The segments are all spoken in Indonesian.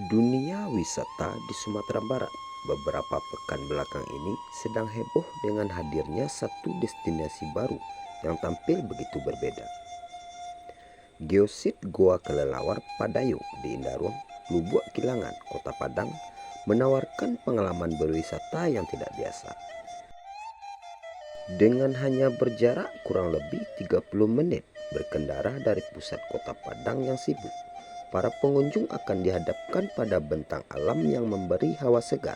Dunia wisata di Sumatera Barat beberapa pekan belakang ini sedang heboh dengan hadirnya satu destinasi baru yang tampil begitu berbeda. Geosit Goa Kelelawar Padayo di Indarung, Lubuk Kilangan, Kota Padang menawarkan pengalaman berwisata yang tidak biasa. Dengan hanya berjarak kurang lebih 30 menit berkendara dari pusat Kota Padang yang sibuk, para pengunjung akan dihadapkan pada bentang alam yang memberi hawa segar,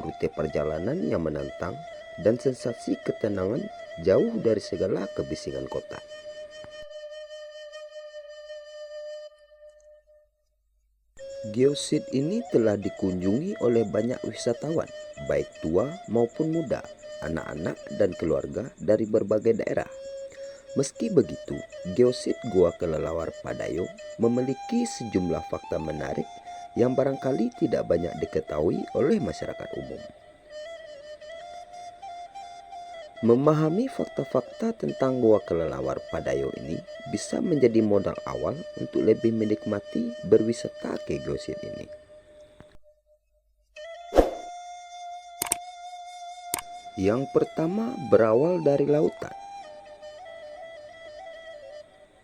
rute perjalanan yang menantang, dan sensasi ketenangan jauh dari segala kebisingan kota. Geosit ini telah dikunjungi oleh banyak wisatawan, baik tua maupun muda, anak-anak dan keluarga dari berbagai daerah. Meski begitu, Geosit Goa Kelelawar Padayo memiliki sejumlah fakta menarik yang barangkali tidak banyak diketahui oleh masyarakat umum. Memahami fakta-fakta tentang Goa Kelelawar Padayo ini bisa menjadi modal awal untuk lebih menikmati berwisata ke Geosit ini. Yang pertama berawal dari lautan.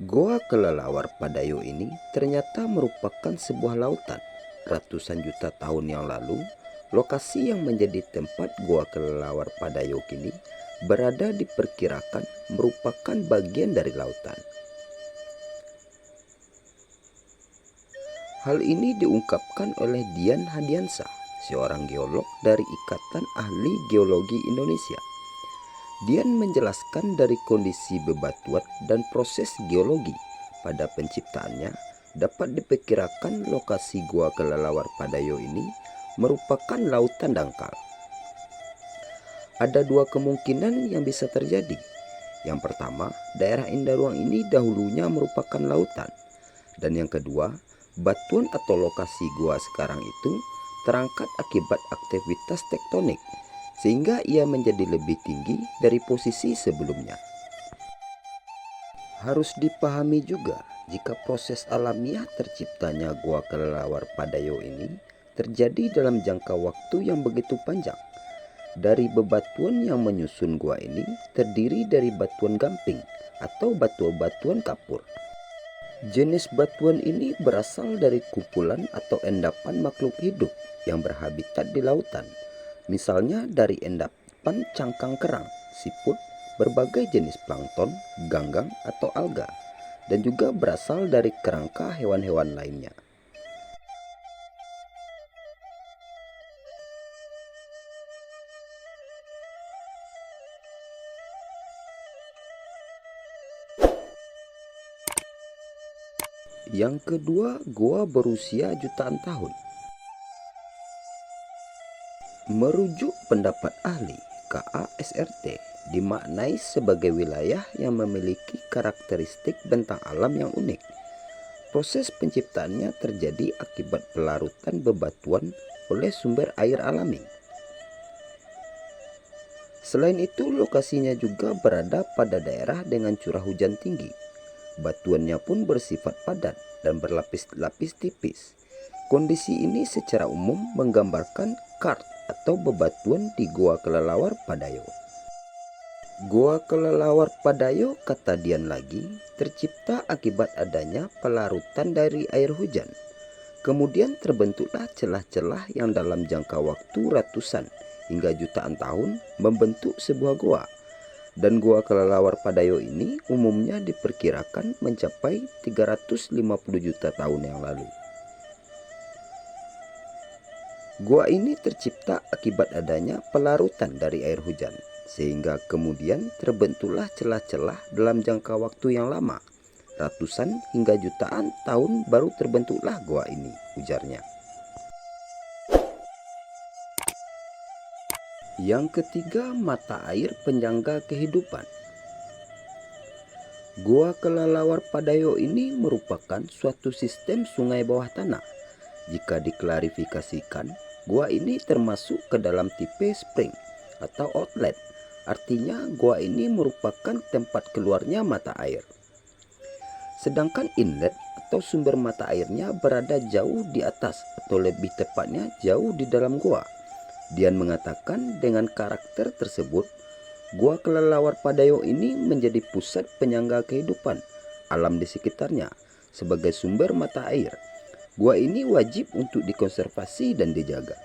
Goa Kelelawar Padayo ini ternyata merupakan sebuah lautan. Ratusan juta tahun yang lalu, lokasi yang menjadi tempat Goa Kelelawar Padayo kini berada diperkirakan merupakan bagian dari lautan. Hal ini diungkapkan oleh Dian Hadiansah, seorang geolog dari Ikatan Ahli Geologi Indonesia. Dian menjelaskan dari kondisi bebatuan dan proses geologi pada penciptaannya dapat diperkirakan lokasi Goa Kelelawar Padayo ini merupakan lautan dangkal. Ada dua kemungkinan yang bisa terjadi. Yang pertama, daerah Indaruang ini dahulunya merupakan lautan. Dan yang kedua, batuan atau lokasi gua sekarang itu terangkat akibat aktivitas tektonik, sehingga ia menjadi lebih tinggi dari posisi sebelumnya. Harus dipahami juga jika proses alamiah terciptanya Goa Kelelawar Padayo ini terjadi dalam jangka waktu yang begitu panjang. Dari bebatuan yang menyusun gua ini terdiri dari batuan gamping atau batuan-batuan kapur. Jenis batuan ini berasal dari kumpulan atau endapan makhluk hidup yang berhabitat di lautan. Misalnya dari endapan cangkang kerang, siput, berbagai jenis plankton, ganggang atau alga, dan juga berasal dari kerangka hewan-hewan lainnya. Yang kedua, goa berusia jutaan tahun. Merujuk pendapat ahli, KASRT dimaknai sebagai wilayah yang memiliki karakteristik bentang alam yang unik. Proses penciptaannya terjadi akibat pelarutan bebatuan oleh sumber air alami. Selain itu, lokasinya juga berada pada daerah dengan curah hujan tinggi. Batuannya pun bersifat padat dan berlapis-lapis tipis. Kondisi ini secara umum menggambarkan karst atau bebatuan di Goa Kelelawar Padayo. Goa Kelelawar Padayo, kata Dian lagi, tercipta akibat adanya pelarutan dari air hujan. Kemudian terbentuklah celah-celah yang dalam jangka waktu ratusan hingga jutaan tahun membentuk sebuah goa. Dan Goa Kelelawar Padayo ini umumnya diperkirakan mencapai 350 juta tahun yang lalu. Gua ini tercipta akibat adanya pelarutan dari air hujan, sehingga kemudian terbentuklah celah-celah dalam jangka waktu yang lama. Ratusan hingga jutaan tahun baru terbentuklah gua ini, ujarnya. Yang ketiga, mata air penyangga kehidupan. Goa Kelelawar Padayo ini merupakan suatu sistem sungai bawah tanah. Jika diklarifikasikan, gua ini termasuk ke dalam tipe spring atau outlet. Artinya gua ini merupakan tempat keluarnya mata air. Sedangkan inlet atau sumber mata airnya berada jauh di atas atau lebih tepatnya jauh di dalam gua. Dian mengatakan dengan karakter tersebut, Gua Kelelawar Padayo ini menjadi pusat penyangga kehidupan alam di sekitarnya sebagai sumber mata air. Gua ini wajib untuk dikonservasi dan dijaga.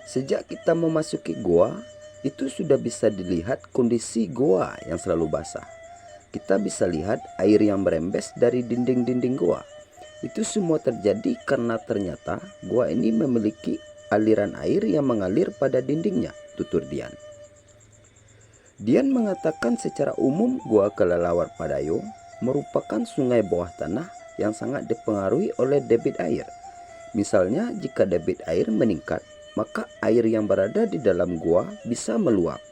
Sejak kita memasuki gua, itu sudah bisa dilihat kondisi gua yang selalu basah. Kita bisa lihat air yang merembes dari dinding-dinding gua. Itu semua terjadi karena ternyata gua ini memiliki aliran air yang mengalir pada dindingnya, tutur Dian. Dian mengatakan secara umum Gua Kelelawar Padayo merupakan sungai bawah tanah yang sangat dipengaruhi oleh debit air. Misalnya jika debit air meningkat, maka air yang berada di dalam gua bisa meluap.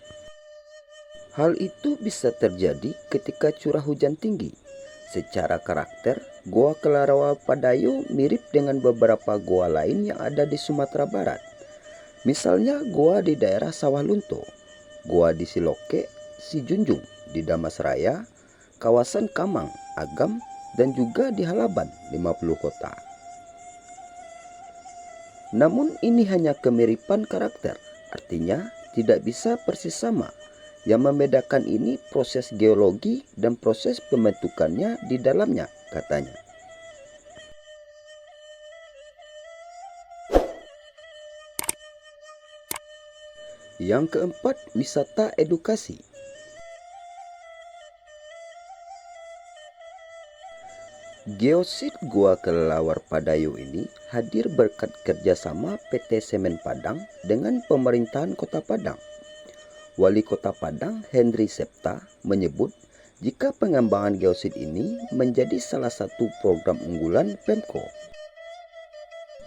Hal itu bisa terjadi ketika curah hujan tinggi. Secara karakter, Gua Kelelawar Padayo mirip dengan beberapa gua lain yang ada di Sumatera Barat. Misalnya gua di daerah Sawah Lunto, gua di Siloke, Sijunjung, di Damasraya, kawasan Kamang, Agam, dan juga di Halaban, 50 kota. Namun ini hanya kemiripan karakter, artinya tidak bisa persis sama. Yang membedakan ini proses geologi dan proses pembentukannya di dalamnya, katanya. Yang keempat, wisata edukasi. Geosit Gua Kelelawar Padayo ini hadir berkat kerjasama PT Semen Padang dengan pemerintahan Kota Padang. Wali Kota Padang, Henry Septa, menyebut jika pengembangan geosit ini menjadi salah satu program unggulan Pemko.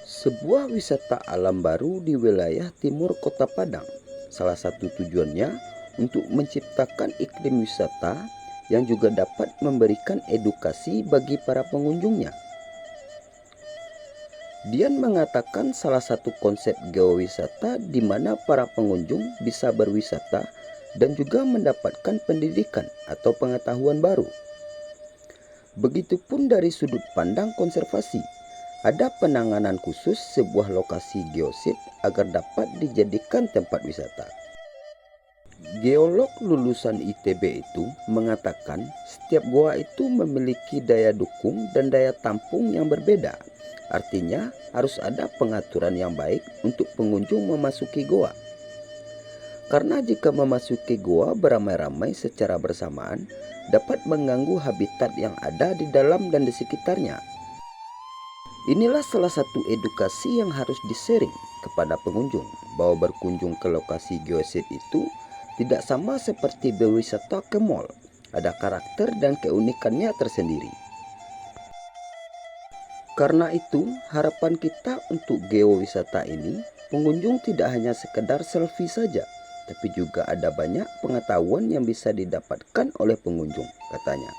Sebuah wisata alam baru di wilayah timur Kota Padang. Salah satu tujuannya untuk menciptakan iklim wisata yang juga dapat memberikan edukasi bagi para pengunjungnya. Dian mengatakan salah satu konsep geowisata di mana para pengunjung bisa berwisata dan juga mendapatkan pendidikan atau pengetahuan baru. Begitupun dari sudut pandang konservasi, ada penanganan khusus sebuah lokasi geosit agar dapat dijadikan tempat wisata. Geolog lulusan ITB itu mengatakan setiap gua itu memiliki daya dukung dan daya tampung yang berbeda. Artinya harus ada pengaturan yang baik untuk pengunjung memasuki goa. Karena jika memasuki goa beramai-ramai secara bersamaan dapat mengganggu habitat yang ada di dalam dan di sekitarnya. Inilah salah satu edukasi yang harus di-sharing kepada pengunjung bahwa berkunjung ke lokasi geosit itu tidak sama seperti berwisata ke mall. Ada karakter dan keunikannya tersendiri. Karena itu, harapan kita untuk geowisata ini, pengunjung tidak hanya sekedar selfie saja, tapi juga ada banyak pengetahuan yang bisa didapatkan oleh pengunjung, katanya.